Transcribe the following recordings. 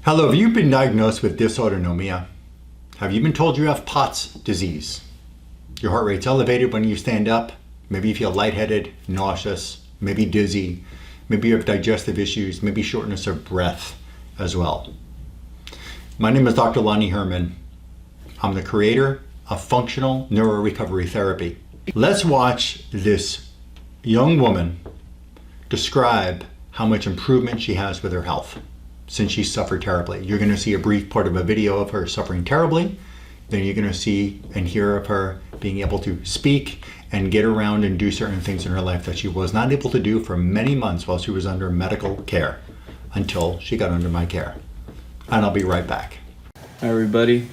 Hello, have you been diagnosed with dysautonomia? Have you been told you have POTS disease? Your heart rate's elevated when you stand up. Maybe you feel lightheaded, nauseous, maybe dizzy. Maybe you have digestive issues, maybe shortness of breath as well. My name is Dr. Lonnie Herman. I'm the creator of functional neurorecovery therapy. Let's watch this young woman describe how much improvement she has with her health since she suffered terribly. You're going to see a brief part of a video of her suffering terribly. Then you're going to see and hear of her being able to speak and get around and do certain things in her life that she was not able to do for many months while she was under medical care until she got under my care. And I'll be right back. Hi everybody.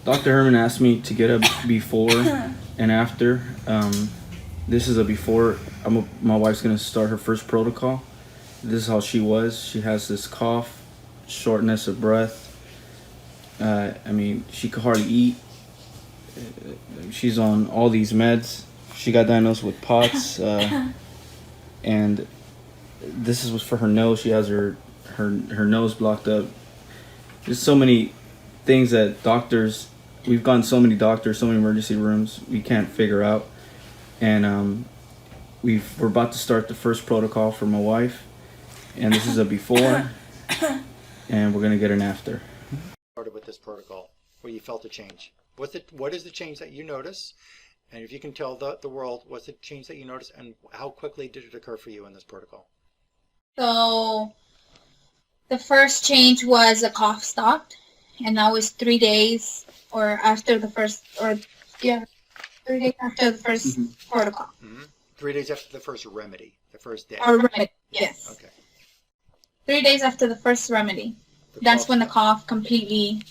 Dr. Herman asked me to get a before and after. This is a before. My wife's going to start her first protocol. This is how she was. She has this cough, shortness of breath. She could hardly eat. She's on all these meds. She got diagnosed with POTS, and this was for her nose. She has her nose blocked up. There's so many things that we've gone so many doctors, so many emergency rooms, we can't figure out. And we're about to start the first protocol for my wife, and this is a before, and we're gonna get an after. Started with this protocol where you felt a change. What is the change that you notice? And if you can tell the world, what's the change that you notice, and how quickly did it occur for you in this protocol? So the first change was the cough stopped, and that was 3 days after the first protocol. Mm-hmm. 3 days after the first remedy, the first day. Or remedy, yes. Okay. 3 days after the first remedy. That's when the cough completely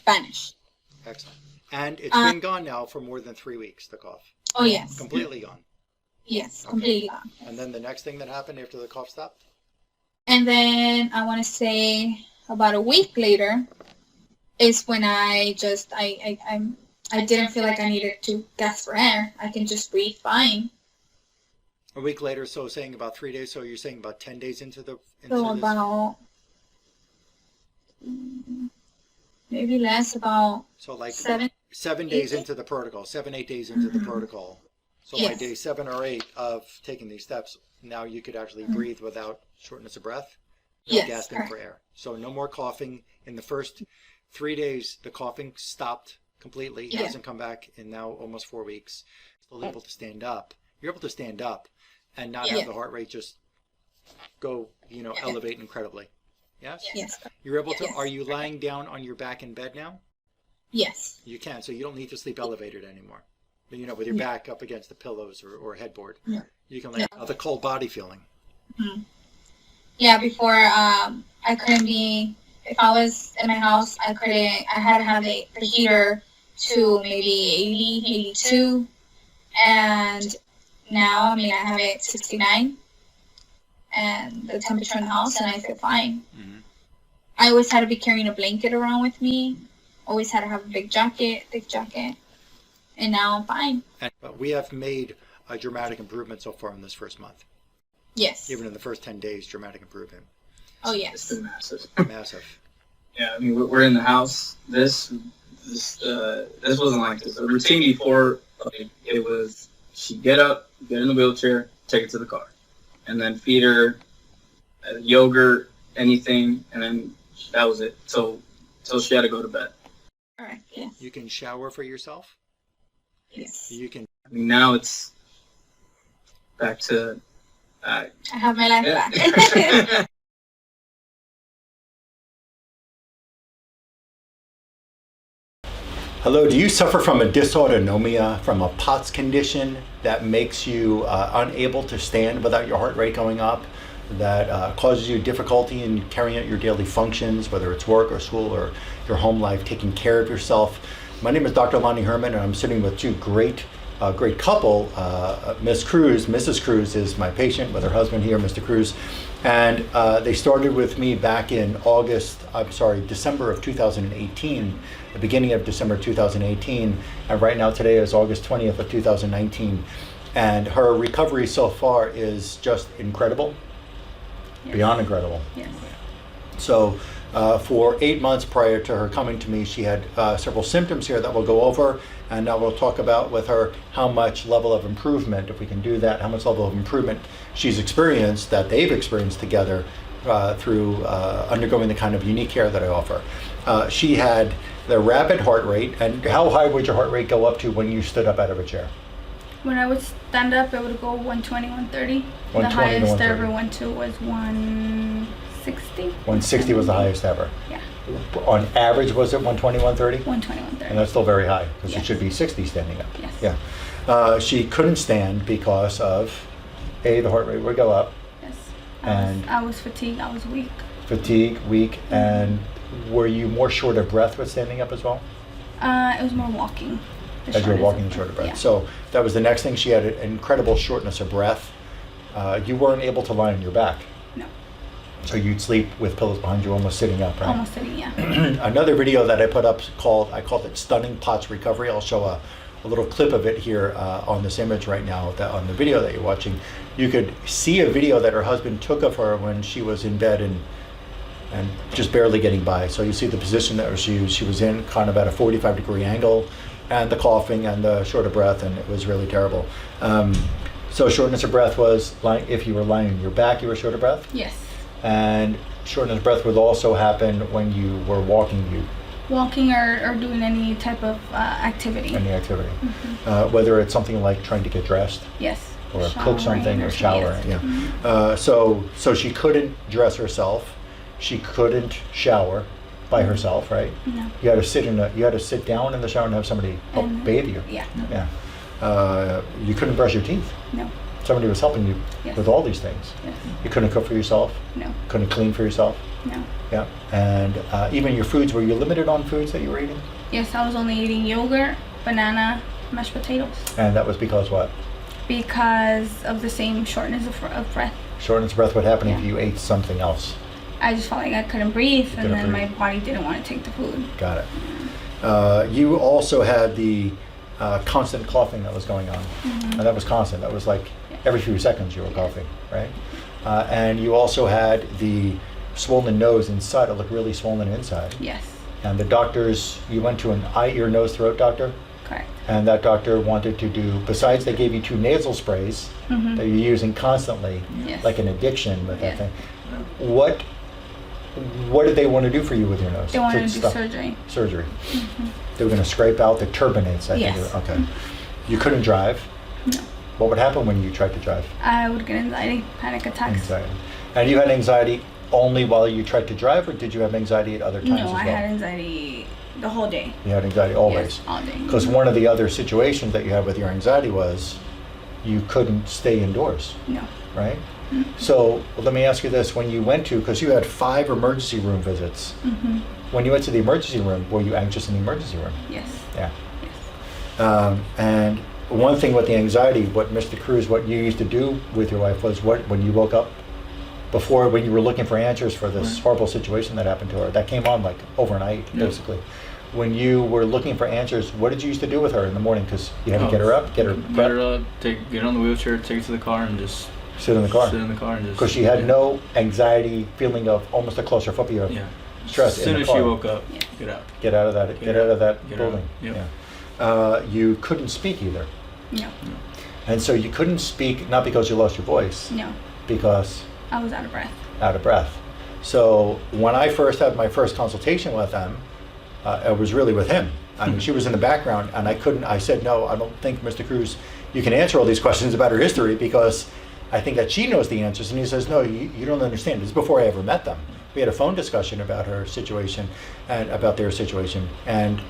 vanished. Excellent. And it's been gone now for more than 3 weeks, the cough. Oh, yes. Completely gone. Yes, Okay. completely gone. And then the next thing that happened after the cough stopped? And then I want to say about a week later is when I didn't feel like I needed to gasp for air. I can just breathe fine. A week later, so saying about 3 days, so you're saying about 10 days into this? About maybe less, about So like 7 days into the protocol, 7-8 days into the protocol. So by Yes. day 7 or 8 of taking these steps, now you could actually breathe without shortness of breath, no Yes, gasping correct. for air. So no more coughing. In the first 3 days, the coughing stopped completely. Yeah. Hasn't come back in now almost 4 weeks. Still able to stand up. You're able to stand up and not have Yeah. the heart rate just go, elevate incredibly. Yes? Yes. You're able to, Yes. Are you lying down on your back in bed now? Yes. You can, so you don't need to sleep elevated anymore. With your back up against the pillows or headboard. Yeah. You can lay the cold body feeling. Mm-hmm. Yeah, before I couldn't be, if I was in my house, I had to have the heater to maybe 80, 82. And now, I have it 69. And the temperature in the house, and I feel fine. Mm-hmm. I always had to be carrying a blanket around with me. Always had to have a thick jacket. And now I'm fine. But we have made a dramatic improvement so far in this first month. Yes. Even in the first 10 days, dramatic improvement. Oh, It's yes. been massive. Massive. Yeah, we're in the house. This wasn't like this. The routine before, it was she'd get up, get in the wheelchair, take it to the car, and then feed her yogurt, anything, and then that was it. Till she had to go to bed. Correct. Yes. You can shower for yourself. Yes. You can. Now it's back to. I have my life back. Hello, do you suffer from a dysautonomia, from a POTS condition that makes you unable to stand without your heart rate going up, that causes you difficulty in carrying out your daily functions, whether it's work or school or your home life, taking care of yourself? My name is Dr. Lonnie Herman, and I'm sitting with two great couple. Miss Cruz, Mrs. Cruz is my patient with her husband here, Mr. Cruz. And they started with me back in December of 2018, the beginning of December 2018. And right now, today is August 20th of 2019. And her recovery so far is just incredible, Yes. beyond incredible. Yes. So For 8 months prior to her coming to me, she had several symptoms here that we'll go over, and now we'll talk about with her how much level of improvement, if we can do that, how much level of improvement she's experienced, that they've experienced together through undergoing the kind of unique care that I offer. She had the rapid heart rate, and how high would your heart rate go up to when you stood up out of a chair? When I would stand up, it would go 120, 130. 120 The to highest I 130. ever went to was 160. 160 was the highest ever. Yeah, On average, was it 120, 130? 120, And 130. that's still very high, because it Yes. should be 60 standing up. Yes. Yeah. She couldn't stand because of, A, the heart rate would go up, Yes. And- I was fatigued. I was weak. fatigue, weak, and were you more short of breath with standing up as well? It was more walking. The As you were shortness walking of and short of breath. Yeah. So that was the next thing. She had an incredible shortness of breath. You weren't able to lie on your back. No. So you'd sleep with pillows behind you, almost sitting up, right? Almost sitting. Yeah. Another video that I put up I called it Stunning POTS Recovery. I'll show a little clip of it here on this image right now, on the video that you're watching. You could see a video that her husband took of her when she was in bed and just barely getting by. So you see the position that she was in, kind of at a 45-degree angle, and the coughing and the short of breath, and it was really terrible. So shortness of breath was like if you were lying on your back, you were short of breath, Yes. and shortness of breath would also happen when you were walking, Walking or doing any type of activity. any activity, Mm-hmm. whether it's something like trying to get dressed Yes. or cook Showering something or shower. yes. Yeah. So she couldn't dress herself. She couldn't shower by herself, right? No. You had to sit down in the shower and have somebody help And- bathe you. Yeah. Yeah. You couldn't brush your teeth. No. Somebody was helping you Yes. with all these things. Yes. You couldn't cook for yourself. No. Couldn't clean for yourself. No. Yeah. And even your foods, were you limited on foods that you were eating? Yes, I was only eating yogurt, banana, mashed potatoes. And that was because what? Because of the same shortness of breath. Shortness of breath would happen if Yeah. you ate something else. I just felt like I couldn't breathe, and couldn't then breathe. my body didn't want to take the food. Got it. You also had the constant coughing that was going on. And that was constant. That was like every few seconds you were coughing, right? And you also had the swollen nose inside. It looked really swollen inside. Yes, And the doctors, you went to an eye, ear, nose, throat doctor, correct. and that doctor wanted to do, besides they gave you 2 nasal sprays Mm-hmm. that you're using constantly, Yes. like an addiction with that Yeah. thing. What did they want to do for you with your nose? They wanted Fix to do stuff- surgery. Surgery. They were going to scrape out the turbinates, I think. Yes. Okay. You couldn't drive. No. What would happen when you tried to drive? I would get anxiety, panic attacks. Anxiety. And you had anxiety only while you tried to drive, or did you have anxiety at other times No, as I well? had anxiety the whole day. You had anxiety always. Yes, all day. Because one of the other situations that you had with your anxiety was you couldn't stay indoors, No. right? So let me ask you this: when you went to, because you had 5 emergency room visits, Mm-hmm. when you went to the emergency room, were you anxious in the emergency room? Yes. Yeah. Yes. And one thing with the anxiety, what Mr. Cruz, what you used to do with your wife was what, when you woke up, before, when you were looking for answers for this horrible situation that happened to her, that came on like overnight, basically. When you were looking for answers, what did you used to do with her in the morning? Because you had to get her up, get her Get her up, get her on the wheelchair, take her to the car, and just sit in the car. sit in the car and just. Because she had no anxiety, feeling of almost a claustrophobia, Yeah. stress As soon in the as car. she woke up, Yeah. get out. Get out of that. Get out of that Get building. out. Yep. Yeah. You couldn't speak either, No. and so you couldn't speak not because you lost your voice, No. because I was out of breath. out of breath. So when I first had my first consultation with them, it was really with him. I mean, she was in the background, and I said, no, I don't think, Mr. Cruz, you can answer all these questions about her history, because I think that she knows the answers. And he says, no, you don't understand. This is before I ever met them. We had a phone discussion about her situation and about their situation. And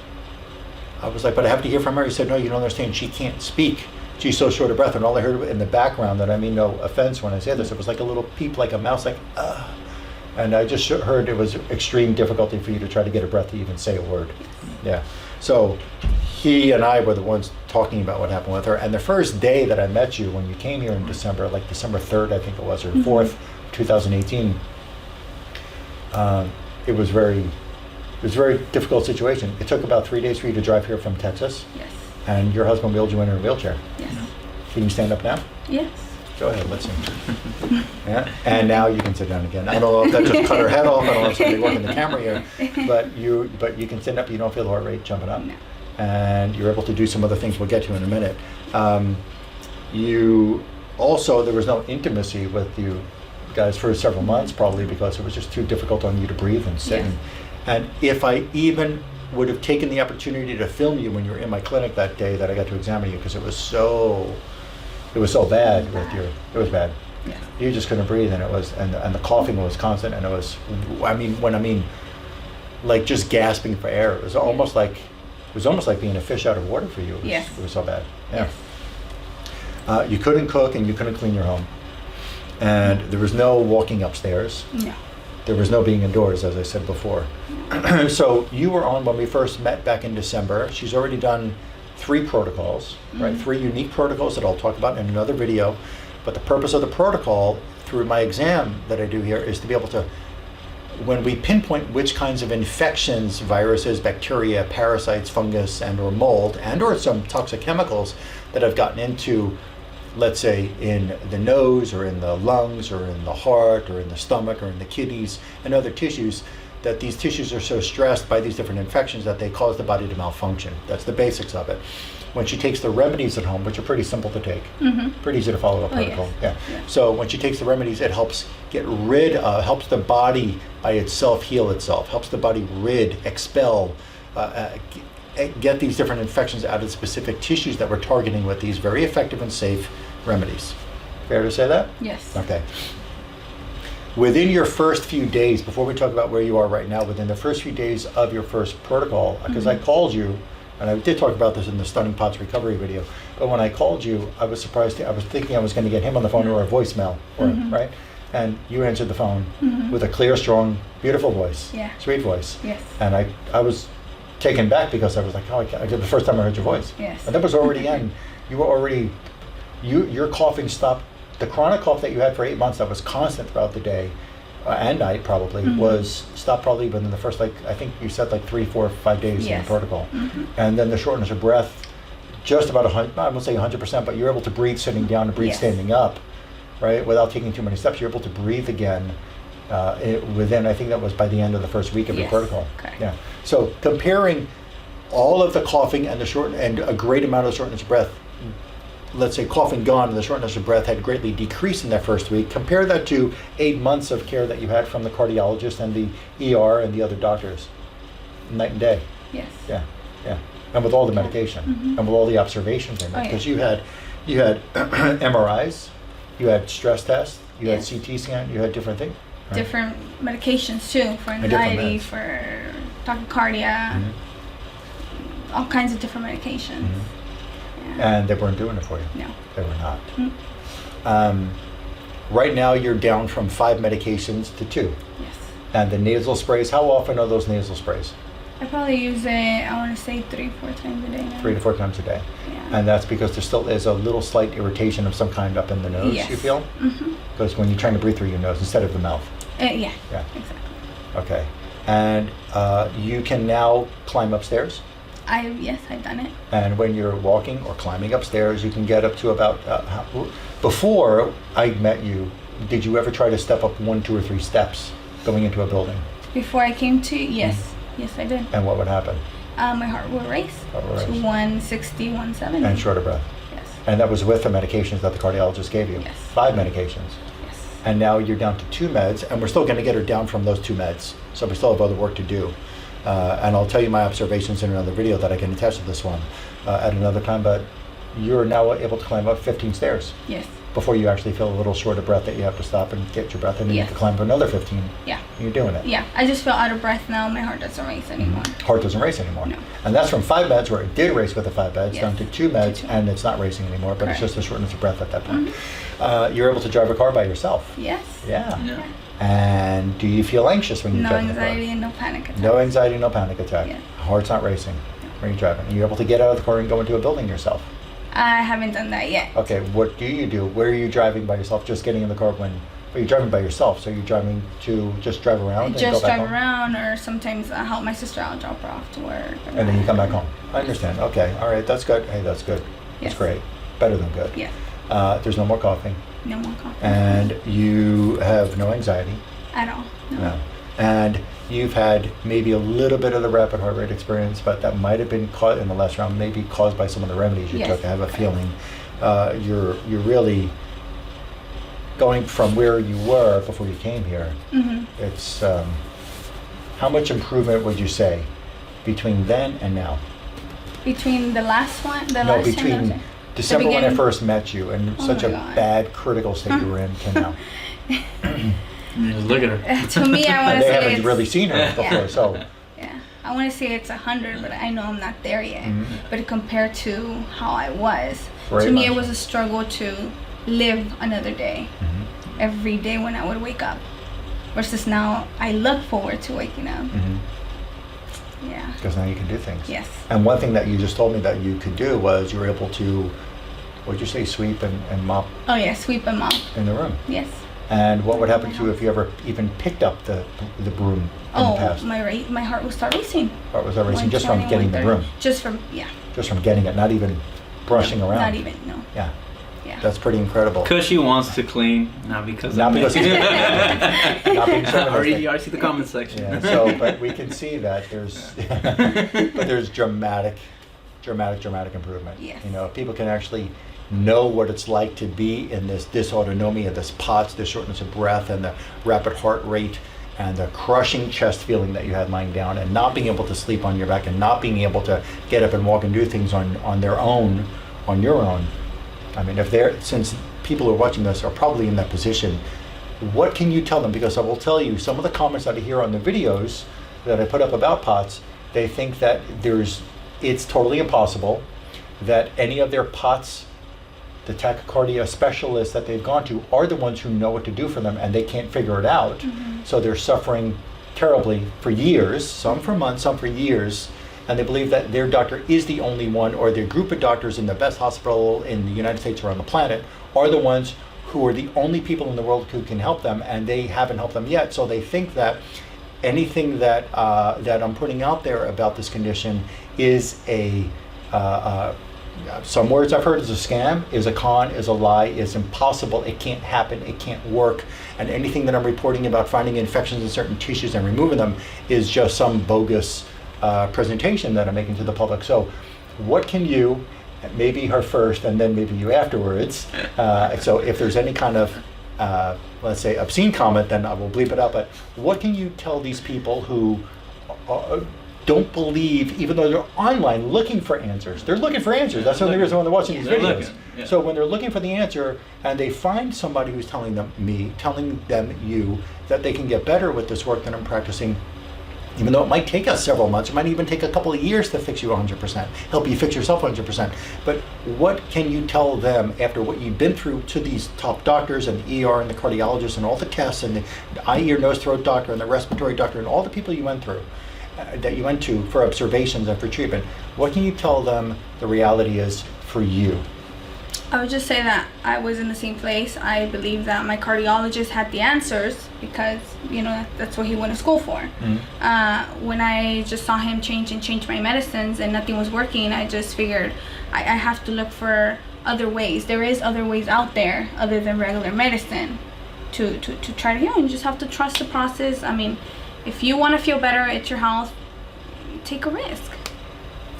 I was like, but I have to hear from her. He said, no, you don't understand. She can't speak. She's so short of breath. And all I heard in the background, and I mean no offense when I say this, it was like a little peep, like a mouse, like, and I just heard it was extreme difficulty for you to try to get a breath to even say a word. Yeah. So he and I were the ones talking about what happened with her. And the first day that I met you, when you came here in December, like December 3rd, I think it was, or 4th, 2018, it was a very difficult situation. It took about 3 days for you to drive here from Texas, Yes. and your husband wheeled you in a wheelchair. Yes. Can you stand up now? Yes. Go ahead, let's see. Yeah. And now you can sit down again. I don't know if that just cut her head off. I don't know if somebody working the camera here, but you can sit up. You don't feel the heart rate jumping up, No. and you're able to do some other things we'll get to in a minute. You also, there was no intimacy with you guys for several months, probably because it was just too difficult on you to breathe and sit. Yes. And if I even would have taken the opportunity to film you when you were in my clinic that day that I got to examine you, because it was so bad with your, it was bad. Yes. You just couldn't breathe, and it was, and the coughing was constant, and it was, I mean like just gasping for air. It was almost like being a fish out of water for you. Yes. It was so bad. Yeah. Yes. You couldn't cook and you couldn't clean your home, and there was no walking upstairs. No. There was no being indoors, as I said before. So you were on when we first met back in December. She's already done 3 protocols, right? 3 unique protocols that I'll talk about in another video. But the purpose of the protocol through my exam that I do here is to be able to, when we pinpoint which kinds of infections, viruses, bacteria, parasites, fungus, and or mold, and or some toxic chemicals that have gotten into, let's say, in the nose or in the lungs or in the heart or in the stomach or in the kidneys and other tissues, that these tissues are so stressed by these different infections that they cause the body to malfunction. That's the basics of it. When she takes the remedies at home, which are pretty simple to take, pretty easy to follow a protocol. yes. Yeah. So when she takes the remedies, it helps get rid of, helps the body by itself heal itself, helps the body expel, get these different infections out of specific tissues that we're targeting with these very effective and safe remedies. Fair to say that? Yes. Okay. Within your first few days, before we talk about where you are right now, within the first few days of your first protocol, because I called you, and I did talk about this in the Stunning POTS recovery video, but when I called you, I was surprised. I was thinking I was going to get him on the phone or a voicemail, right? And you answered the phone with a clear, strong, beautiful voice, Yeah. sweet voice. Yes. And I was taken back because I was like, oh, I did the first time I heard your voice. Yes. And that was already in. You were already, your coughing stopped. The chronic cough that you had for 8 months that was constant throughout the day and night probably was stopped probably within the first, like, I think you said like 3, 4, 5 days in the Yes. protocol. And then the shortness of breath, just about I won't say 100%, but you're able to breathe sitting down and breathe Yes. standing up, right? Without taking too many steps, you're able to breathe again within, I think that was by the end of the first week of your Yes. protocol. Correct. Yeah. So comparing all of the coughing and and a great amount of shortness of breath, let's say coughing gone and the shortness of breath had greatly decreased in that first week. Compare that to 8 months of care that you had from the cardiologist and the ER and the other doctors, night and day. Yes. Yeah, yeah. And with all the medication and with all the observations in it, Oh, yeah. because you had MRIs, you had stress tests, you Yes. had CT scan, you had different things. Right? Different medications too for different anxiety, meds. for tachycardia, all kinds of different medications. Yeah. And they weren't doing it for you. No. They were not. Right now, you're down from 5 medications to 2. Yes. And the nasal sprays, how often are those nasal sprays? I probably use it, I want to say 3-4 times a day now. 3 to 4 times a day. Yeah. And that's because there still is a little slight irritation of some kind up in the nose, Yes. you feel? Because when you're trying to breathe through your nose instead of the mouth. Yeah, Yeah. exactly. Okay. And you can now climb upstairs. Yes, I've done it. And when you're walking or climbing upstairs, you can get up to about, before I met you, did you ever try to step up 1, 2, or 3 steps going into a building? Before I came to, yes, I did. And what would happen? My heart will race Heart will to race. 160, 170. And short of breath. Yes, And that was with the medications that the cardiologist gave you? Yes. 5 medications. yes. And now you're down to 2 meds, and we're still going to get her down from those 2 meds. So we still have other work to do. And I'll tell you my observations in another video that I can attach to this one at another time, but you're now able to climb up 15 stairs Yes, before you actually feel a little short of breath that you have to stop and get your breath, and then Yes. you can climb up another 15. yeah. You're doing it. Yeah, I just feel out of breath now. My heart doesn't race anymore. Heart doesn't race anymore. No. And that's from 5 meds, where it did race with the 5 meds, Yes. down to 2 meds, To 2. and it's not racing anymore, but it's Correct. just a shortness of breath at that point. You're able to drive a car by yourself. Yes. Yeah. Yeah. And do you feel anxious when you're No driving the car? anxiety and no panic attack. No anxiety, no panic attack. Yeah. Heart's not racing when you're driving. You're able to get out of the car and go into a building yourself. I haven't done that yet. Okay, what do you do? Where are you driving by yourself? Just getting in the car when... Well, you're driving by yourself, so you're driving to just drive around I and just go back drive home? around, or sometimes I help my sister out, drop her off to work. And then you come back home. I understand. Okay, all right, that's good. Hey, that's good. That's Yes. great. Better than good. Yes. There's no more coughing. No more confidence. And you have no anxiety. At all. No. No. And you've had maybe a little bit of the rapid heart rate experience, but that might have been caught in the last round, maybe caused by some of the remedies you Yes, took. I have a correct. feeling you're really going from where you were before you came here. Mm-hmm. It's how much improvement would you say between then and now? Between the last one, the No, last time that was between December when I beginning? first met you and Oh such my a God. bad critical state you were in to now. Just look at her. To me, I want And to they say haven't it's, really seen her before, Yeah. so. yeah, I want to say it's 100, but I know I'm not there yet. Mhm. But compared to how I was, Very to me much. it was a struggle to live another day. Mhm. Every day when I would wake up, versus now I look forward to waking up. Mhm. Yeah. Because now you can do things. Yes. And one thing that you just told me that you could do was you were able to, what'd you say, sweep and mop Oh yeah, sweep and mop. in the room. Yes. And what would happen to you if you ever even picked up the broom in the Oh, past? my heart will start racing. Or was that racing just from 120, getting the 130. broom? Just from, yeah. Just from getting it, not even brushing No, around? Not even, no. Yeah, Yeah. that's pretty incredible. Because she wants to clean, not because Not of me. because he's- not being I chauvinistic. already see the comment section. Yeah, so, but we can see that there's, but there's dramatic improvement. Yes. You know, people can actually know what it's like to be in this dysautonomia, this POTS, the shortness of breath, and the rapid heart rate, and the crushing chest feeling that you had lying down, and not being able to sleep on your back, and not being able to get up and walk and do things on their own, on your own. I mean, since people who are watching this are probably in that position, what can you tell them? Because I will tell you, some of the comments that I hear on the videos that I put up about POTS, they think that it's totally impossible, that any of their POTS, the tachycardia specialists that they've gone to, are the ones who know what to do for them, and they can't figure it out. Mm-hmm. So they're suffering terribly for years, some for months, some for years, and they believe that their doctor is the only one, or their group of doctors in the best hospital in the United States or on the planet are the ones who are the only people in the world who can help them, and they haven't helped them yet. So they think that anything that I'm putting out there about this condition is some words I've heard is a scam, is a con, is a lie, is impossible, it can't happen, it can't work, and anything that I'm reporting about finding infections in certain tissues and removing them is just some bogus presentation that I'm making to the public. So what can you, maybe her first and then maybe you afterwards, so if there's any kind of let's say obscene comment, then I will bleep it out, but what can you tell these people who don't believe, even though they're online looking for answers? They're looking for answers. That's the only reason why they're watching these They're videos. looking, yeah. So when they're looking for the answer and they find somebody who's telling them you that they can get better with this work that I'm practicing, even though it might take us several months, it might even take a couple of years to fix you 100%, help you fix yourself 100%. But what can you tell them after what you've been through to these top doctors and the ER and the cardiologist and all the tests and the eye, ear, nose, throat doctor and the respiratory doctor and all the people you went through, that you went to for observations and for treatment? What can you tell them the reality is for you? I would just say that I was in the same place. I believe that my cardiologist had the answers because, that's what he went to school for. Mm-hmm. When I just saw him change my medicines and nothing was working, I just figured I have to look for other ways. There is other ways out there other than regular medicine to try to heal. You just have to trust the process. I mean, if you want to feel better at your health, take a risk.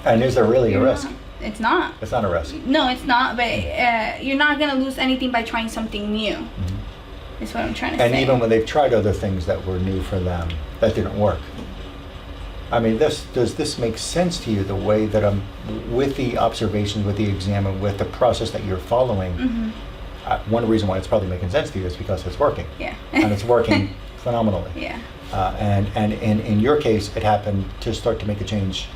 And is there really a risk? It's not. It's not a risk. No, it's not. But you're not gonna lose anything by trying something new. Mm-hmm. That's what I'm trying to And say. even when they've tried other things that were new for them, that didn't work. I mean, does this make sense to you, the way that I'm, with the observations, with the exam, and with the process that you're following? Mm-hmm. One reason why it's probably making sense to you is because it's working. Yeah. And it's working phenomenally. Yeah. And in your case, it happened to start to make a change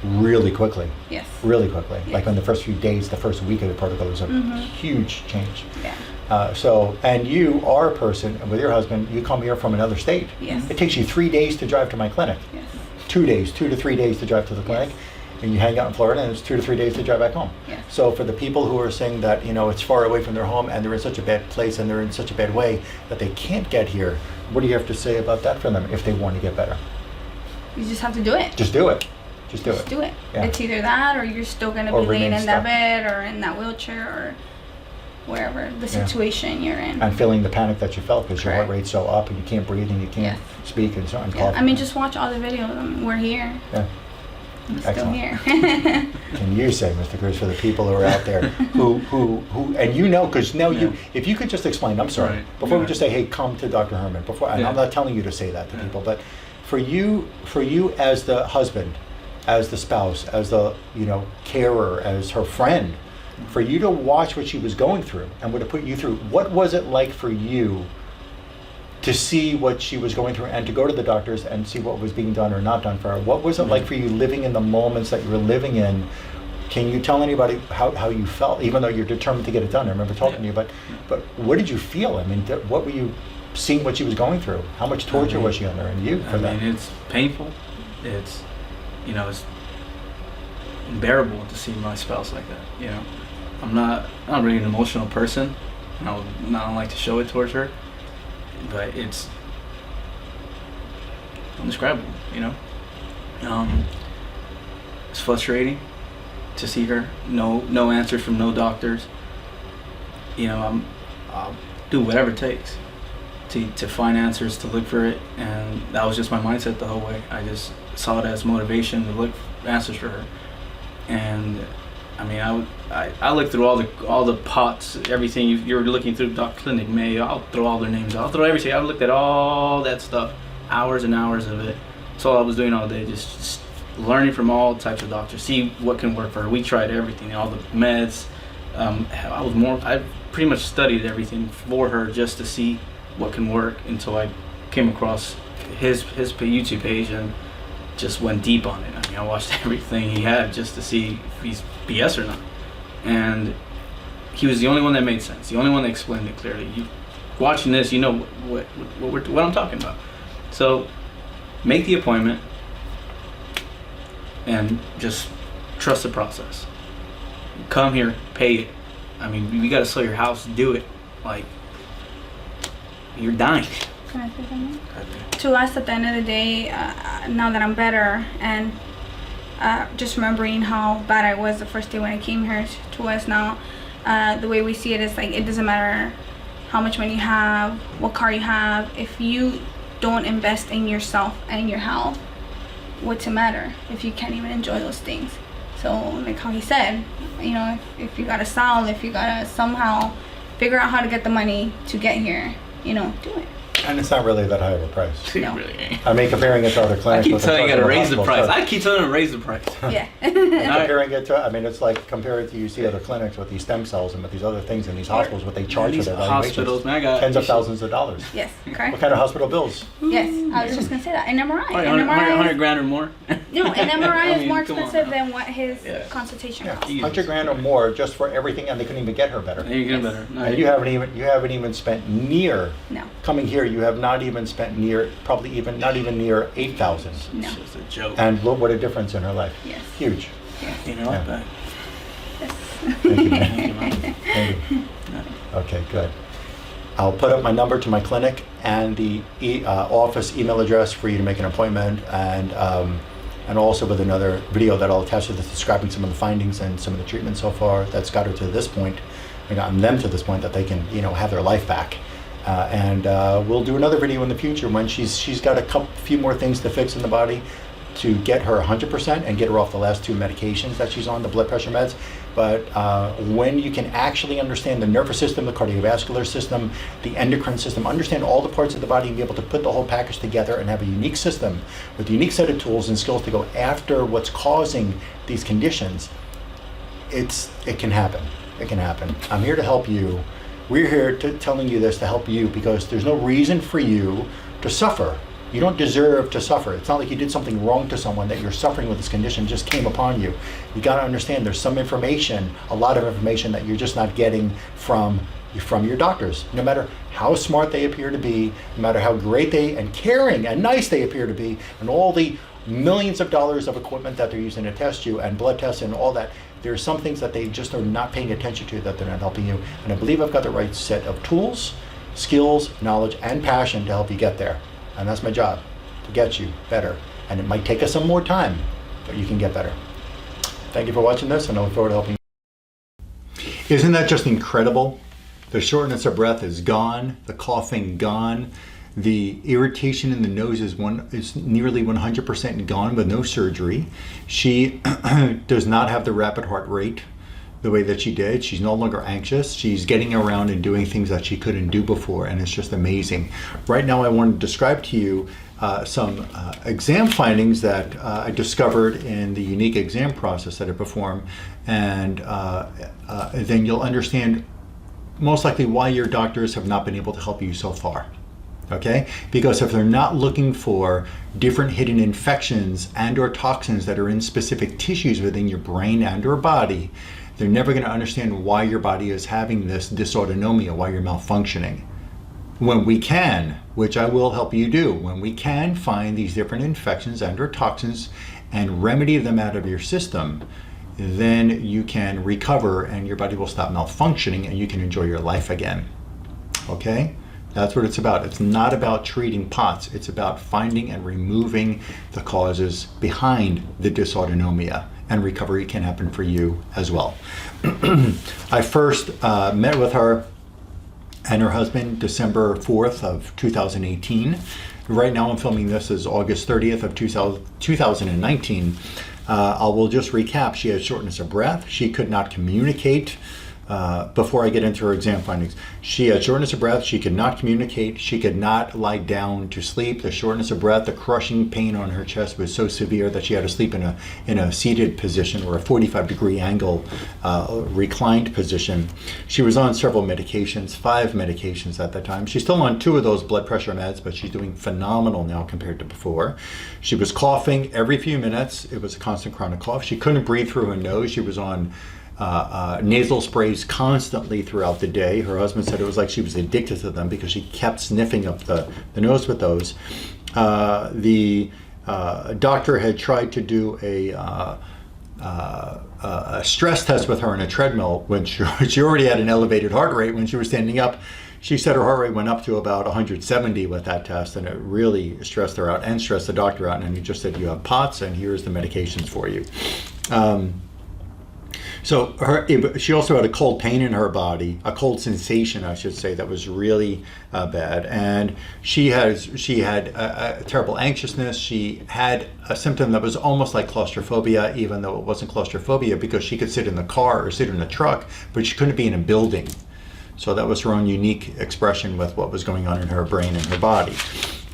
really quickly. Yes. Really quickly. Yes. Like in the first few days, the first week of the protocol, there was a Mhm. huge change. Yeah. And you are a person, with your husband, you come here from another state. Yes. It takes you 3 days to drive to my clinic. Yes. 2 days, 2 to 3 days to drive to the clinic. Yes. And you hang out in Florida, and it's 2 to 3 days to drive back home. Yes. So for the people who are saying that, it's far away from their home and they're in such a bad place and they're in such a bad way that they can't get here, what do you have to say about that for them if they want to get better? You just have to do it. Just do it. Just do Just it. do it. Yeah. It's either that or you're still gonna Or be laying remain in that stuck. bed or in that wheelchair or wherever the Yeah. situation you're in. And feeling the panic that you felt because your heart Correct. rate's so up and you can't breathe and you can't speak and so on. Yeah. I mean, just watch all the videos. We're here. Yeah. I'm still Excellent. here. Can you say, Mr. Cruz, for the people who are out there who and you know, because now you, if you could just explain, I'm sorry, Right. before we Right. just say, hey, come to Dr. Herman, before, and Yeah. I'm not telling you to say that to Yeah. people, but for you as the husband, as the spouse, as the, carer, as her friend, for you to watch what she was going through and what it put you through, what was it like for you to see what she was going through and to go to the doctors and see what was being done or not done for her? What was it like for you living in the moments that you were living in? Can you tell anybody how you felt, even though you're determined to get it done? I remember talking to you, but what did you feel? I mean, what were you seeing what she was going through? How much torture was she under, and you for that? It's painful. It's, it's unbearable to see my spouse like that. I'm not really an emotional person. I don't like to show it towards her, but it's indescribable. It's frustrating to see her. No answers from no doctors. I'll do whatever it takes to find answers, to look for it, and that was just my mindset the whole way. I just saw it as motivation to look for answers for her. And I mean, I looked through all the pots, everything you're looking through, Doc Clinic, Mayo. I'll throw all their names. I'll throw everything. I looked at all that stuff, hours and hours of it. That's all I was doing all day, just learning from all types of doctors, see what can work for her. We tried everything, all the meds. I pretty much studied everything for her just to see what can work until I came across his YouTube page and just went deep on it. I mean, I watched everything he had just to see if he's BS or not. And he was the only one that made sense, the only one that explained it clearly. Watching this, you know what I'm talking about. So make the appointment and just trust the process. Come here, pay it. I mean, you got to sell your house, do it. Like, you're dying. Can I say something? To us, at the end of the day, now that I'm better, and just remembering how bad I was the first day when I came here, to us now, the way we see it is like, it doesn't matter how much money you have, what car you have. If you don't invest in yourself and your health, what's it matter if you can't even enjoy those things? So like how he said, if you gotta sell, if you gotta somehow figure out how to get the money to get here, do it. And it's not really that high of a price. No. Really ain't. I mean, comparing it to other I clinics. keep with telling you, the gotta raise the hospital price. stuff. I keep telling him to raise the price. Yeah. Comparing it to, I mean, it's like compare it to you see other clinics with these stem cells and with these other things in these hospitals, what they charge for These their hospitals, valuations. man, I got Tens of thousands of dollars. Yes, What correct. kind of hospital bills? Yes, I was just gonna say that. An MRI. An 100 MRI. grand or more. No, an MRI I is mean, more come on expensive now. than what his Yeah. consultation Yeah, costs. Jesus. 100 grand or more just for everything, and they couldn't even get her better. You get better. No, And you haven't even spent near No, coming here. You have not even spent near, probably even not even near 8,000. no. It's just a joke. And look what a difference in her life. Yes. Huge. You know, Yeah. but Thank you, man. Thank you. Okay, good. I'll put up my number to my clinic and the office email address for you to make an appointment, and also with another video that I'll attach to this describing some of the findings and some of the treatment so far that's got her to this point, and gotten them to this point that they can, have their life back. And we'll do another video in the future when she's got a few more things to fix in the body to get her 100% and get her off the last 2 medications that she's on, the blood pressure meds. But when you can actually understand the nervous system, the cardiovascular system, the endocrine system, understand all the parts of the body and be able to put the whole package together and have a unique system with a unique set of tools and skills to go after what's causing these conditions, it can happen. It can happen. I'm here to help you. We're here telling you this to help you because there's no reason for you to suffer. You don't deserve to suffer. It's not like you did something wrong to someone that you're suffering with this condition just came upon you. You got to understand there's some information, a lot of information that you're just not getting from your doctors. No matter how smart they appear to be, no matter how great and caring and nice they appear to be, and all the millions of dollars of equipment that they're using to test you and blood tests and all that, there are some things that they just are not paying attention to, that they're not helping you. And I believe I've got the right set of tools, skills, knowledge, and passion to help you get there. And that's my job, to get you better. And it might take us some more time, but you can get better. Thank you for watching this, and I look forward to helping you. Isn't that just incredible? The shortness of breath is gone, the coughing gone, the irritation in the nose is nearly 100% gone with no surgery. She does not have the rapid heart rate the way that she did. She's no longer anxious. She's getting around and doing things that she couldn't do before, and it's just amazing. Right now I want to describe to you some exam findings that I discovered in the unique exam process that I perform, and then you'll understand most likely why your doctors have not been able to help you so far. Okay? Because if they're not looking for different hidden infections and or toxins that are in specific tissues within your brain and or body, they're never going to understand why your body is having this dysautonomia, why you're malfunctioning. When we can, which I will help you do, when we can find these different infections and or toxins and remedy them out of your system, then you can recover and your body will stop malfunctioning and you can enjoy your life again. Okay? That's what it's about. It's not about treating POTS. It's about finding and removing the causes behind the dysautonomia, and recovery can happen for you as well. I first met with her and her husband December 4th of 2018. Right now I'm filming this as August 30th of 2019. I will just recap. She had shortness of breath. She could not communicate. Before I get into her exam findings, she had shortness of breath. She could not communicate. She could not lie down to sleep. The shortness of breath, the crushing pain on her chest was so severe that she had to sleep in a seated position or a 45-degree angle reclined position. She was on several medications, 5 medications at the time. She's still on 2 of those blood pressure meds, but she's doing phenomenal now compared to before. She was coughing every few minutes. It was a constant chronic cough. She couldn't breathe through her nose. She was on nasal sprays constantly throughout the day. Her husband said it was like she was addicted to them because she kept sniffing up the nose with those. The doctor had tried to do a stress test with her on a treadmill when she already had an elevated heart rate when she was standing up. She said her heart rate went up to about 170 with that test, and it really stressed her out and stressed the doctor out. And he just said, you have POTS and here's the medications for you. So she also had a cold pain in her body, a cold sensation, I should say, that was really bad. And she had a terrible anxiousness. She had a symptom that was almost like claustrophobia, even though it wasn't claustrophobia, because she could sit in the car or sit in a truck, but she couldn't be in a building. So that was her own unique expression with what was going on in her brain and her body.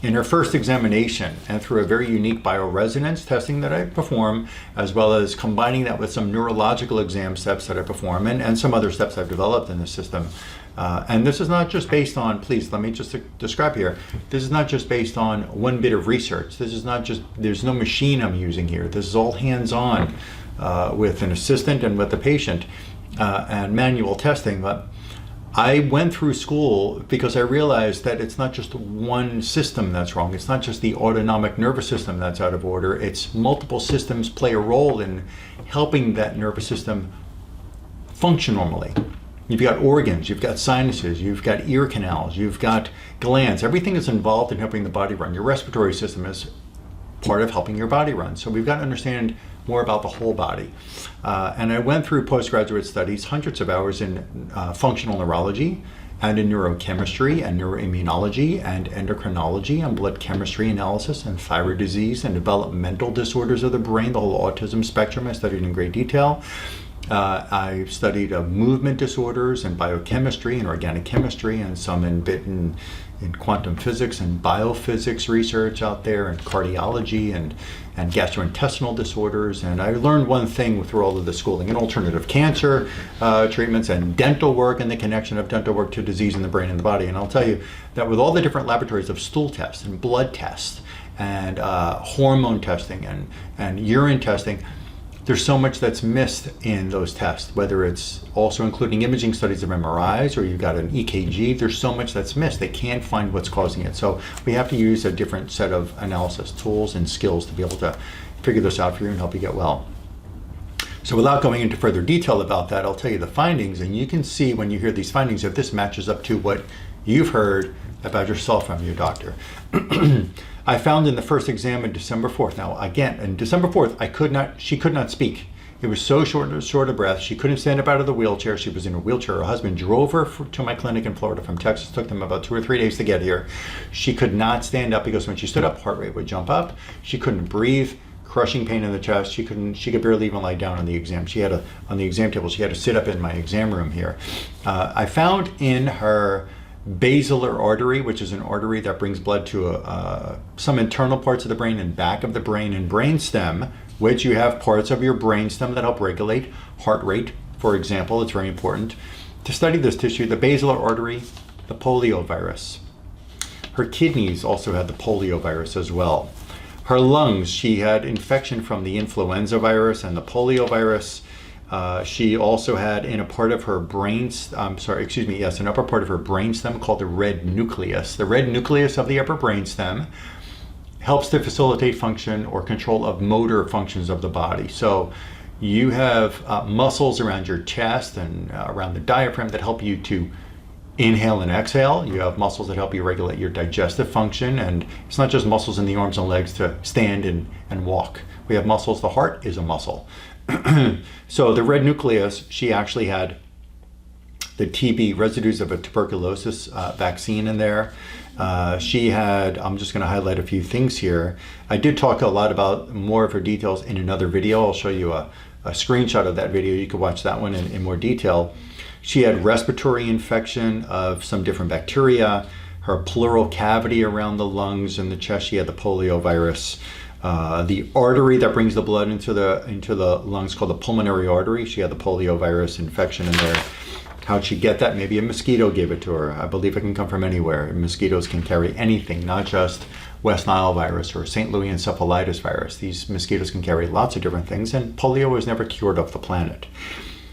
In her first examination, and through a very unique bioresonance testing that I perform, as well as combining that with some neurological exam steps that I perform, and some other steps I've developed in the system. And this is not just based on, please let me just describe here, this is not just based on one bit of research. This is not just, there's no machine I'm using here. This is all hands-on with an assistant and with the patient and manual testing. But I went through school because I realized that it's not just one system that's wrong. It's not just the autonomic nervous system that's out of order. It's multiple systems play a role in helping that nervous system function normally. You've got organs, you've got sinuses, you've got ear canals, you've got glands. Everything is involved in helping the body run. Your respiratory system is part of helping your body run. So we've got to understand more about the whole body. And I went through postgraduate studies, hundreds of hours in functional neurology and in neurochemistry and neuroimmunology and endocrinology and blood chemistry analysis and thyroid disease and developmental disorders of the brain, the whole autism spectrum I studied in great detail. I studied movement disorders and biochemistry and organic chemistry and some in quantum physics and biophysics research out there and cardiology and gastrointestinal disorders. And I learned one thing through all of the schooling, and alternative cancer treatments and dental work and the connection of dental work to disease in the brain and the body. And I'll tell you that with all the different laboratories of stool tests and blood tests and hormone testing and urine testing, there's so much that's missed in those tests, whether it's also including imaging studies of MRIs or you've got an EKG, there's so much that's missed. They can't find what's causing it. So we have to use a different set of analysis tools and skills to be able to figure this out for you and help you get well. So without going into further detail about that, I'll tell you the findings, and you can see when you hear these findings if this matches up to what you've heard about yourself from your doctor. I found in the first exam on December 4th. Now again, on December 4th, she could not speak. It was so short of breath. She couldn't stand up out of the wheelchair. She was in a wheelchair. Her husband drove her to my clinic in Florida from Texas. Took them about 2 or 3 days to get here. She could not stand up because when she stood up, heart rate would jump up. She couldn't breathe. Crushing pain in the chest. She could barely even lie down on the exam. On the exam table, she had to sit up in my exam room here. I found in her basilar artery, which is an artery that brings blood to some internal parts of the brain and back of the brain and brainstem, which you have parts of your brainstem that help regulate heart rate, for example. It's very important to study this tissue. The basilar artery, the poliovirus. Her kidneys also had the poliovirus as well. Her lungs, she had infection from the influenza virus and the poliovirus. She also had in a part of her an upper part of her brainstem called the red nucleus. The red nucleus of the upper brainstem helps to facilitate function or control of motor functions of the body. So you have muscles around your chest and around the diaphragm that help you to inhale and exhale. You have muscles that help you regulate your digestive function, and it's not just muscles in the arms and legs to stand and walk. We have muscles. The heart is a muscle. So the red nucleus, she actually had the TB residues of a tuberculosis vaccine in there. She had, I'm just going to highlight a few things here. I did talk a lot about more of her details in another video. I'll show you a screenshot of that video. You can watch that one in more detail. She had respiratory infection of some different bacteria. Her pleural cavity around the lungs and the chest, she had the poliovirus. The artery that brings the blood into the lungs called the pulmonary artery, she had the poliovirus infection in there. How'd she get that? Maybe a mosquito gave it to her. I believe it can come from anywhere. Mosquitoes can carry anything, not just West Nile virus or St. Louis encephalitis virus. These mosquitoes can carry lots of different things, and polio was never cured off the planet.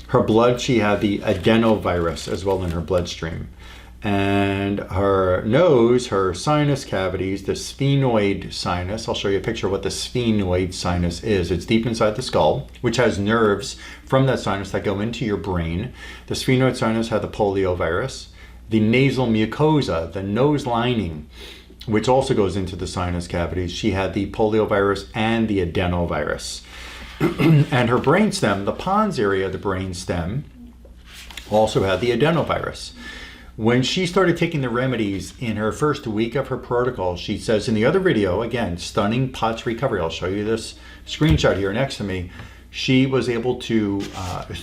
Her blood, she had the adenovirus as well in her bloodstream. And her nose, her sinus cavities, the sphenoid sinus. I'll show you a picture of what the sphenoid sinus is. It's deep inside the skull, which has nerves from that sinus that go into your brain. The sphenoid sinus had the poliovirus. The nasal mucosa, the nose lining, which also goes into the sinus cavities, she had the poliovirus and the adenovirus. And her brainstem, the pons area of the brainstem, also had the adenovirus. When she started taking the remedies in her first week of her protocol, she says in the other video, again, stunning POTS recovery. I'll show you this screenshot here next to me. She was able to,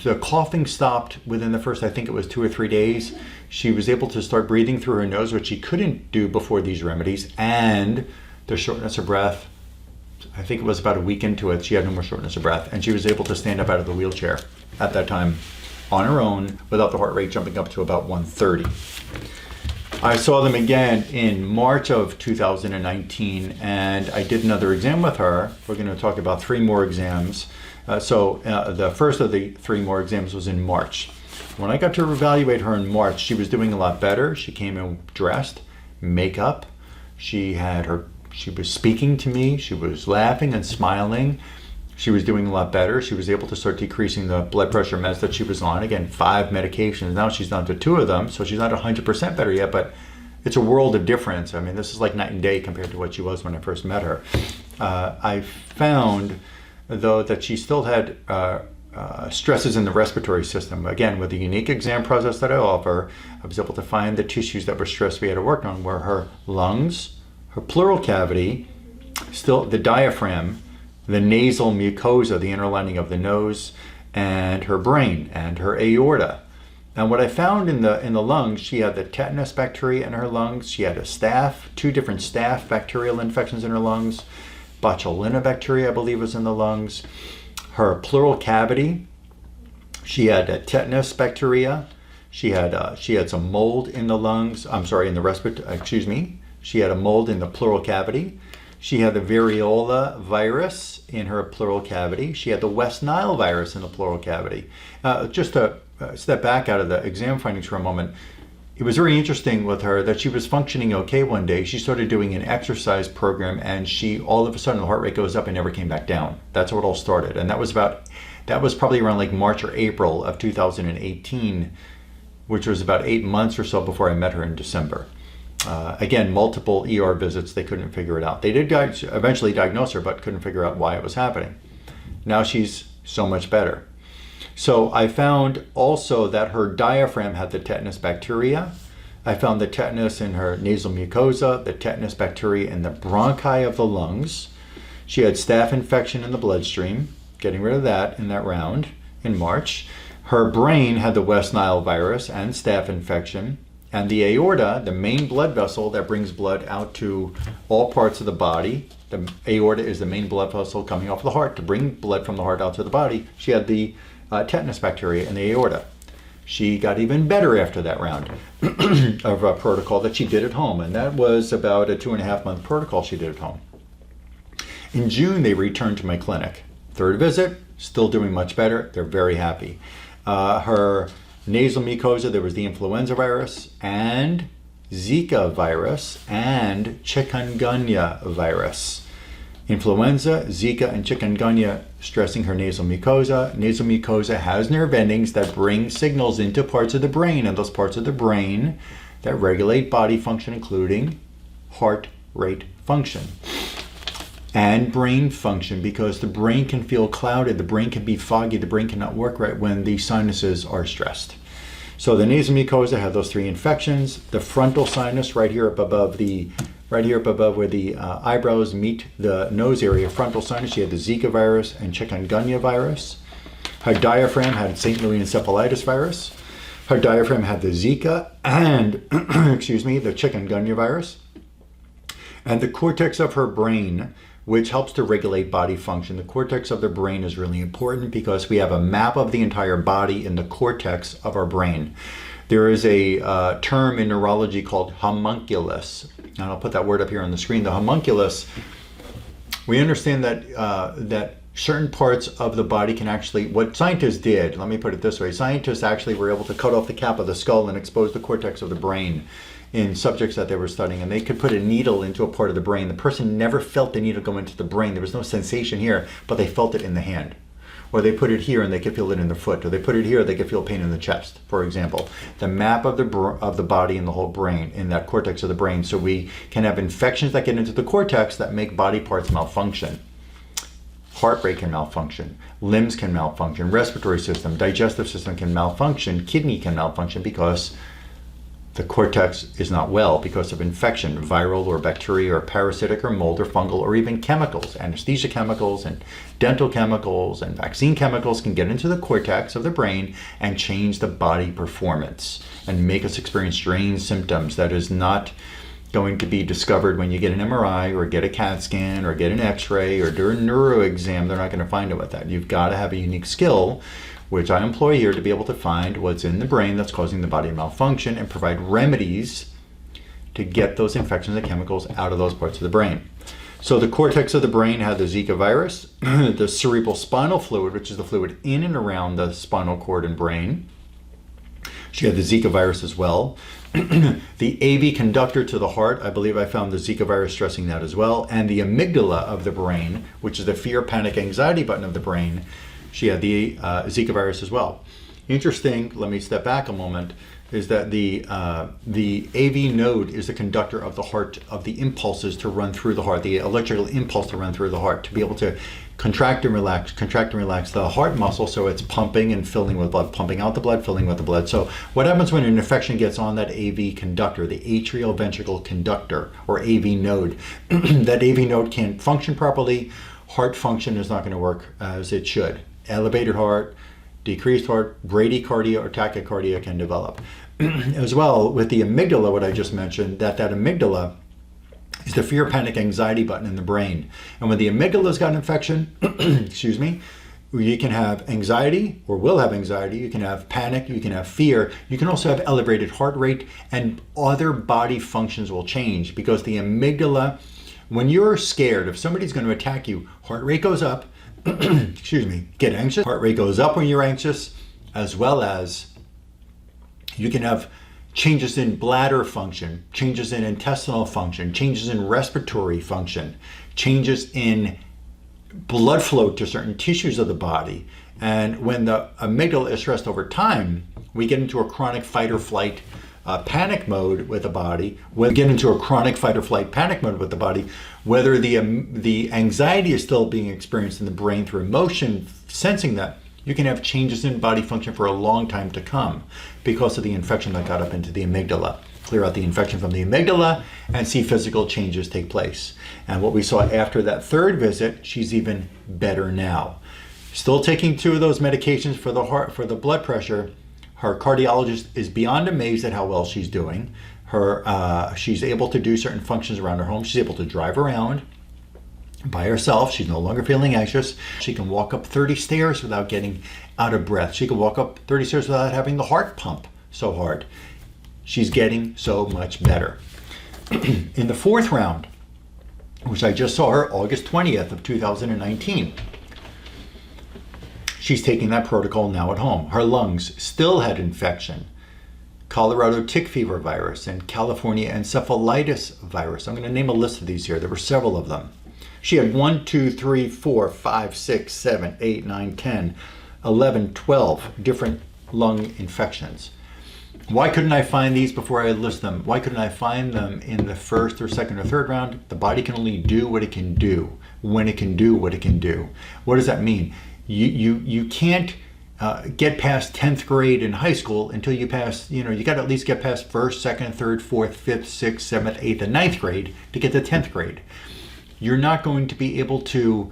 the coughing stopped within the first, I think it was 2 or 3 days. She was able to start breathing through her nose, which she couldn't do before these remedies, and the shortness of breath. I think it was about a week into it, she had no more shortness of breath, and she was able to stand up out of the wheelchair at that time on her own without the heart rate jumping up to about 130. I saw them again in March of 2019, and I did another exam with her. We're going to talk about 3 more exams. The first of the 3 more exams was in March. When I got to evaluate her in March, she was doing a lot better. She came in dressed, makeup. She was speaking to me. She was laughing and smiling. She was doing a lot better. She was able to start decreasing the blood pressure meds that she was on. Again, 5 medications. Now she's down to 2 of them, so she's not 100% better yet, but it's a world of difference. I mean, this is like night and day compared to what she was when I first met her. I found, though, that she still had stresses in the respiratory system. Again, with the unique exam process that I offer, I was able to find the tissues that were stressed we had to work on, were her lungs, her pleural cavity, still the diaphragm, the nasal mucosa, the inner lining of the nose, and her brain and her aorta. And what I found in the lungs, she had the tetanus bacteria in her lungs. She had a staph, 2 different staph bacterial infections in her lungs. Botulinum bacteria, I believe, was in the lungs. Her pleural cavity, she had a tetanus bacteria. She had some mold in the lungs. She had a mold in the pleural cavity. She had the variola virus in her pleural cavity. She had the West Nile virus in the pleural cavity. Just to step back out of the exam findings for a moment, it was very interesting with her that she was functioning okay one day. She started doing an exercise program, and all of a sudden the heart rate goes up and never came back down. That's how it all started. And that was probably around like March or April of 2018, which was about 8 months or so before I met her in December. Again, multiple ER visits, they couldn't figure it out. They did eventually diagnose her, but couldn't figure out why it was happening. Now she's so much better. So I found also that her diaphragm had the tetanus bacteria. I found the tetanus in her nasal mucosa, the tetanus bacteria in the bronchi of the lungs. She had staph infection in the bloodstream, getting rid of that in that round in March. Her brain had the West Nile virus and staph infection. And the aorta, the main blood vessel that brings blood out to all parts of the body, the aorta is the main blood vessel coming off the heart to bring blood from the heart out to the body. She had the tetanus bacteria in the aorta. She got even better after that round of a protocol that she did at home. And that was about a 2.5-month protocol she did at home. In June, they returned to my clinic. Third visit, still doing much better. They're very happy. Her nasal mucosa, there was the influenza virus and Zika virus and chikungunya virus. Influenza, Zika, and chikungunya stressing her nasal mucosa. Nasal mucosa has nerve endings that bring signals into parts of the brain, and those parts of the brain that regulate body function, including heart rate function and brain function, because the brain can feel clouded, the brain can be foggy, the brain cannot work right when the sinuses are stressed. So the nasal mucosa had those 3 infections. The frontal sinus right here up above where the eyebrows meet the nose area, frontal sinus, she had the Zika virus and chikungunya virus. Her diaphragm had St. Louis encephalitis virus. Her diaphragm had the Zika and, the chikungunya virus. And the cortex of her brain, which helps to regulate body function. The cortex of the brain is really important because we have a map of the entire body in the cortex of our brain. There is a term in neurology called homunculus, and I'll put that word up here on the screen. The homunculus, we understand that certain parts of the body can actually, what scientists did, let me put it this way, scientists actually were able to cut off the cap of the skull and expose the cortex of the brain in subjects that they were studying, and they could put a needle into a part of the brain. The person never felt the needle go into the brain. There was no sensation here, but they felt it in the hand. Or they put it here and they could feel it in the foot. Or they put it here, they could feel pain in the chest, for example. The map of the body and the whole brain in that cortex of the brain. So we can have infections that get into the cortex that make body parts malfunction. Heart rate can malfunction. Limbs can malfunction. Respiratory system, digestive system can malfunction. Kidney can malfunction because the cortex is not well because of infection, viral or bacteria or parasitic or mold or fungal or even chemicals. Anesthesia chemicals and dental chemicals and vaccine chemicals can get into the cortex of the brain and change the body performance and make us experience strange symptoms that is not going to be discovered when you get an MRI or get a CAT scan or get an X-ray or do a neuro exam. They're not going to find it with that. You've got to have a unique skill, which I employ here, to be able to find what's in the brain that's causing the body malfunction and provide remedies to get those infections and chemicals out of those parts of the brain. So the cortex of the brain had the Zika virus, the cerebral spinal fluid, which is the fluid in and around the spinal cord and brain. She had the Zika virus as well. The AV conductor to the heart, I believe I found the Zika virus stressing that as well. And the amygdala of the brain, which is the fear, panic, anxiety button of the brain, she had the Zika virus as well. Interesting, let me step back a moment, is that the AV node is the conductor of the heart, of the impulses to run through the heart, the electrical impulse to run through the heart, to be able to contract and relax the heart muscle so it's pumping and filling with blood, pumping out the blood, filling with the blood. So what happens when an infection gets on that AV conductor, the atrioventricular conductor, or AV node? That AV node can't function properly, heart function is not going to work as it should. Elevated heart, decreased heart, bradycardia or tachycardia can develop. As well, with the amygdala, what I just mentioned, that amygdala is the fear, panic, anxiety button in the brain. And when the amygdala's got an infection, you can have anxiety or will have anxiety, you can have panic, you can have fear, you can also have elevated heart rate, and other body functions will change because the amygdala, when you're scared, if somebody's going to attack you, heart rate goes up, get anxious. Heart rate goes up when you're anxious, as well as you can have changes in bladder function, changes in intestinal function, changes in respiratory function, changes in blood flow to certain tissues of the body. And when the amygdala is stressed over time, we get into a chronic fight or flight panic mode with the body, when you get into a chronic fight or flight panic mode with the body, whether the anxiety is still being experienced in the brain through emotion, sensing that, you can have changes in body function for a long time to come because of the infection that got up into the amygdala. Clear out the infection from the amygdala and see physical changes take place. And what we saw after that third visit, she's even better now. Still taking 2 of those medications for the heart, for the blood pressure. Her cardiologist is beyond amazed at how well she's doing. She's able to do certain functions around her home. She's able to drive around by herself. She's no longer feeling anxious. She can walk up 30 stairs without getting out of breath. She can walk up 30 stairs without having the heart pump so hard. She's getting so much better. In the 4th round, which I just saw her August 20th of 2019, she's taking that protocol now at home. Her lungs still had infection, Colorado tick fever virus and California encephalitis virus. I'm going to name a list of these here. There were several of them. She had 1, 2, 3, 4, 5, 6, 7, 8, 9, 10, 11, 12 different lung infections. Why couldn't I find these before I list them? Why couldn't I find them in the 1st or 2nd or 3rd round? The body can only do what it can do, when it can do what it can do. What does that mean? You can't get past 10th grade in high school until you pass, you got to at least get past 1st, 2nd, 3rd, 4th, 5th, 6th, 7th, 8th, and 9th grade to get to 10th grade. You're not going to be able to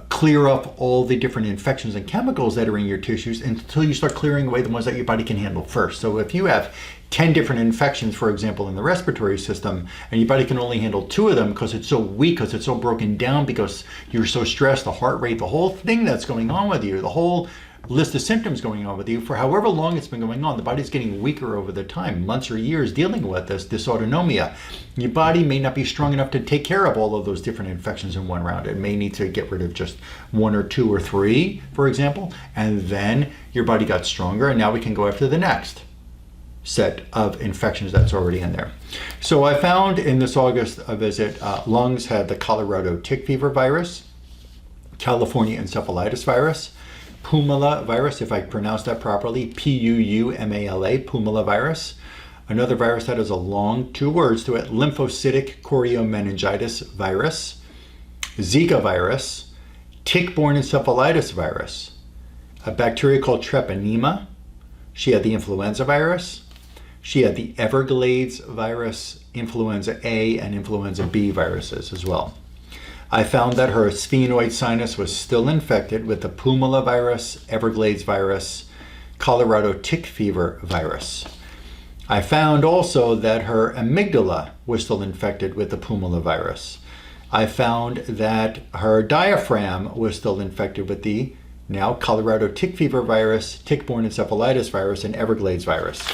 clear up all the different infections and chemicals that are in your tissues until you start clearing away the ones that your body can handle first. So if you have 10 different infections, for example, in the respiratory system, and your body can only handle 2 of them because it's so weak, because it's so broken down, because you're so stressed, the heart rate, the whole thing that's going on with you, the whole list of symptoms going on with you, for however long it's been going on, the body's getting weaker over the time, months or years dealing with this dysautonomia. Your body may not be strong enough to take care of all of those different infections in one round. It may need to get rid of just 1 or 2 or 3, for example, and then your body got stronger, and now we can go after the next set of infections that's already in there. So I found in this August visit, lungs had the Colorado tick fever virus, California encephalitis virus, Pumala virus, if I pronounce that properly, P-U-U-M-A-L-A, Pumala virus. Another virus that has a long 2 words to it, lymphocytic choriomeningitis virus, Zika virus, tick-borne encephalitis virus, a bacteria called treponema. She had the influenza virus. She had the Everglades virus, influenza A, and influenza B viruses as well. I found that her sphenoid sinus was still infected with the Pumala virus, Everglades virus, Colorado tick fever virus. I found also that her amygdala was still infected with the Pumala virus. I found that her diaphragm was still infected with the now Colorado tick fever virus, tick-borne encephalitis virus, and Everglades virus.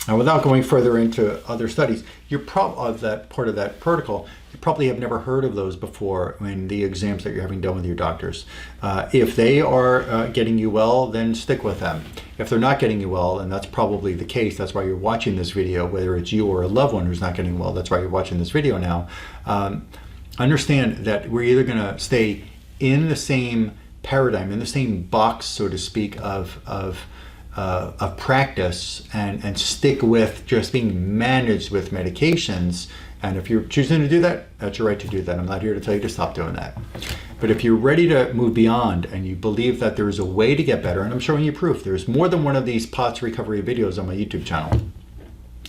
Now, without going further into other studies, you're of that part of that protocol, you probably have never heard of those before in the exams that you're having done with your doctors. If they are getting you well, then stick with them. If they're not getting you well, and that's probably the case, that's why you're watching this video, whether it's you or a loved one who's not getting well, that's why you're watching this video now. Understand that we're either going to stay in the same paradigm, in the same box, so to speak, of practice and stick with just being managed with medications. And if you're choosing to do that, that's your right to do that. I'm not here to tell you to stop doing that. But if you're ready to move beyond and you believe that there's a way to get better, and I'm showing you proof, there's more than one of these POTS recovery videos on my YouTube channel.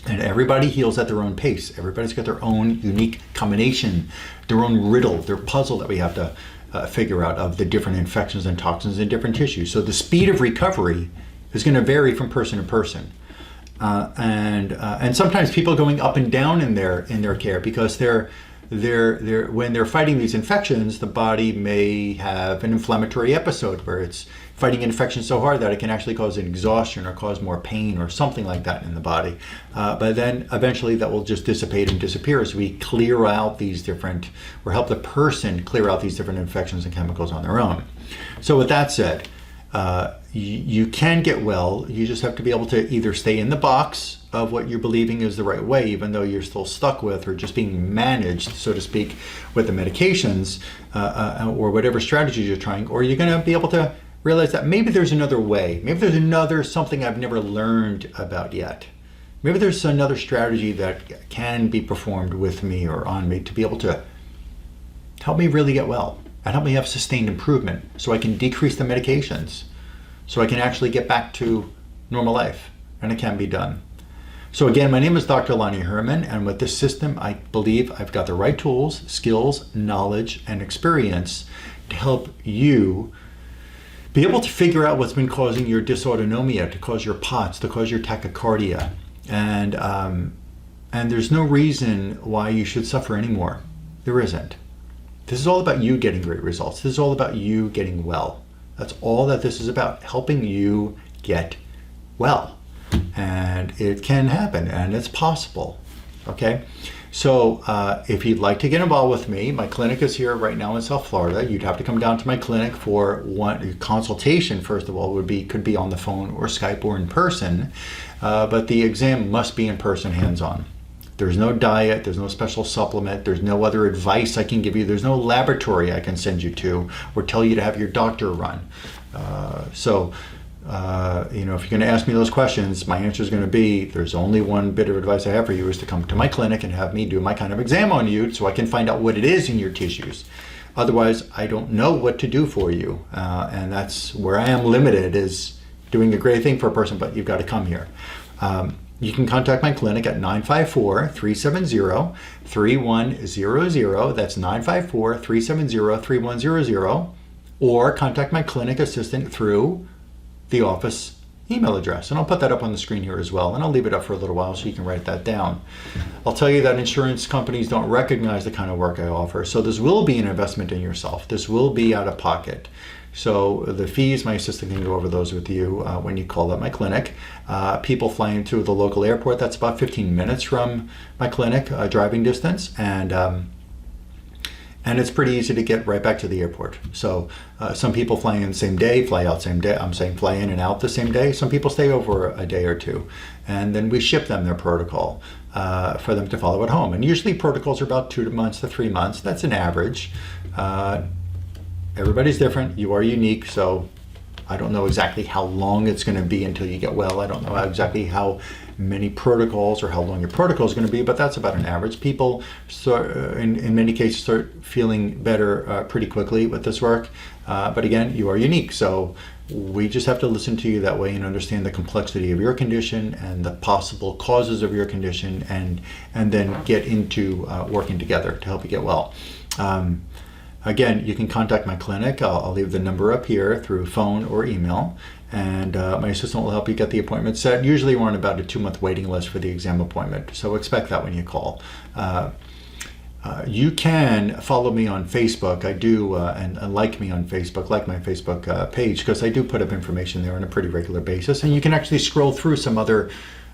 And everybody heals at their own pace. Everybody's got their own unique combination, their own riddle, their puzzle that we have to figure out of the different infections and toxins in different tissues. So the speed of recovery is going to vary from person to person, and sometimes people going up and down in their care because they're when they're fighting these infections, the body may have an inflammatory episode where it's fighting infection so hard that it can actually cause an exhaustion or cause more pain or something like that in the body. But then eventually that will just dissipate and disappear as we clear out these different, or help the person clear out these different infections and chemicals on their own. So with that said, you can get well. You just have to be able to either stay in the box of what you're believing is the right way, even though you're still stuck with or just being managed, so to speak, with the medications or whatever strategies you're trying, or you're going to be able to realize that maybe there's another way. Maybe there's another something I've never learned about yet. Maybe there's another strategy that can be performed with me or on me to be able to help me really get well and help me have sustained improvement so I can decrease the medications, so I can actually get back to normal life, and it can be done. So again, my name is Dr. Lonnie Herman, and with this system, I believe I've got the right tools, skills, knowledge, and experience to help you be able to figure out what's been causing your dysautonomia, to cause your POTS, to cause your tachycardia. And there's no reason why you should suffer anymore. There isn't. This is all about you getting great results. This is all about you getting well. That's all that this is about, helping you get well. And it can happen, and it's possible. Okay? So if you'd like to get involved with me, my clinic is here right now in South Florida. You'd have to come down to my clinic for one consultation. First of all, could be on the phone or Skype or in person, but the exam must be in person, hands-on. There's no diet, there's no special supplement, there's no other advice I can give you, there's no laboratory I can send you to or tell you to have your doctor run. If you're going to ask me those questions, my answer is going to be, there's only one bit of advice I have for you, is to come to my clinic and have me do my kind of exam on you so I can find out what it is in your tissues. Otherwise, I don't know what to do for you. And that's where I am limited, is doing a great thing for a person, but you've got to come here. You can contact my clinic at 954-370-3100. That's 954-370-3100. Or contact my clinic assistant through the office email address. And I'll put that up on the screen here as well. And I'll leave it up for a little while so you can write that down. I'll tell you that insurance companies don't recognize the kind of work I offer. So this will be an investment in yourself. This will be out of pocket. So the fees, my assistant can go over those with you when you call up my clinic. People flying to the local airport, that's about 15 minutes from my clinic, driving distance. And it's pretty easy to get right back to the airport. So some people fly in the same day, fly out same day. I'm saying fly in and out the same day. Some people stay over a day or two. And then we ship them their protocol for them to follow at home. And usually protocols are about 2 months to 3 months. That's an average. Everybody's different. You are unique. So I don't know exactly how long it's going to be until you get well. I don't know exactly how many protocols or how long your protocol is going to be, but that's about an average. People start, in many cases, start feeling better pretty quickly with this work. But again, you are unique. So we just have to listen to you that way and understand the complexity of your condition and the possible causes of your condition, and then get into working together to help you get well. Again, you can contact my clinic. I'll leave the number up here through phone or email, and my assistant will help you get the appointment set. Usually we're on about a 2-month waiting list for the exam appointment, so expect that when you call. You can follow me on Facebook. I do, and like me on Facebook, like my Facebook page, because I do put up information there on a pretty regular basis. And you can actually scroll through some other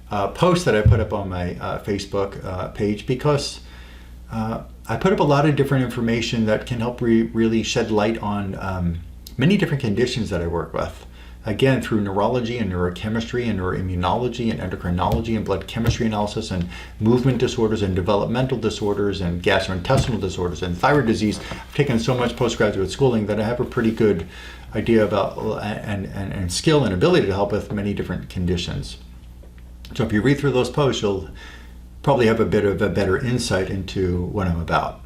posts that I put up on my Facebook page, because I put up a lot of different information that can help really shed light on many different conditions that I work with. Again, through neurology and neurochemistry and neuroimmunology and endocrinology and blood chemistry analysis and movement disorders and developmental disorders and gastrointestinal disorders and thyroid disease. I've taken so much postgraduate schooling that I have a pretty good idea about and skill and ability to help with many different conditions. So if you read through those posts, you'll probably have a bit of a better insight into what I'm about.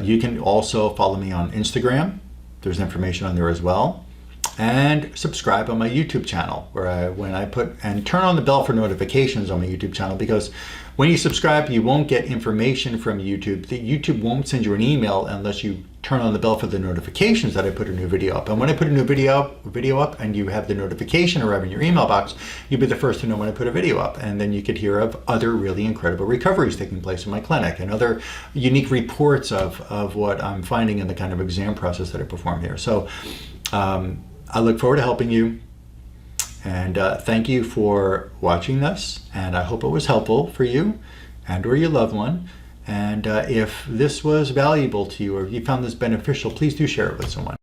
You can also follow me on Instagram. There's information on there as well. And subscribe on my YouTube channel, where when I put, and turn on the bell for notifications on my YouTube channel, because when you subscribe, you won't get information from YouTube. YouTube won't send you an email unless you turn on the bell for the notifications that I put a new video up. And when I put a new video up and you have the notification arrive in your email box, you'll be the first to know when I put a video up. And then you could hear of other really incredible recoveries taking place in my clinic and other unique reports of what I'm finding in the kind of exam process that I perform here. So I look forward to helping you, and thank you for watching this, and I hope it was helpful for you and or your loved one. And if this was valuable to you, or if you found this beneficial, please do share it with someone.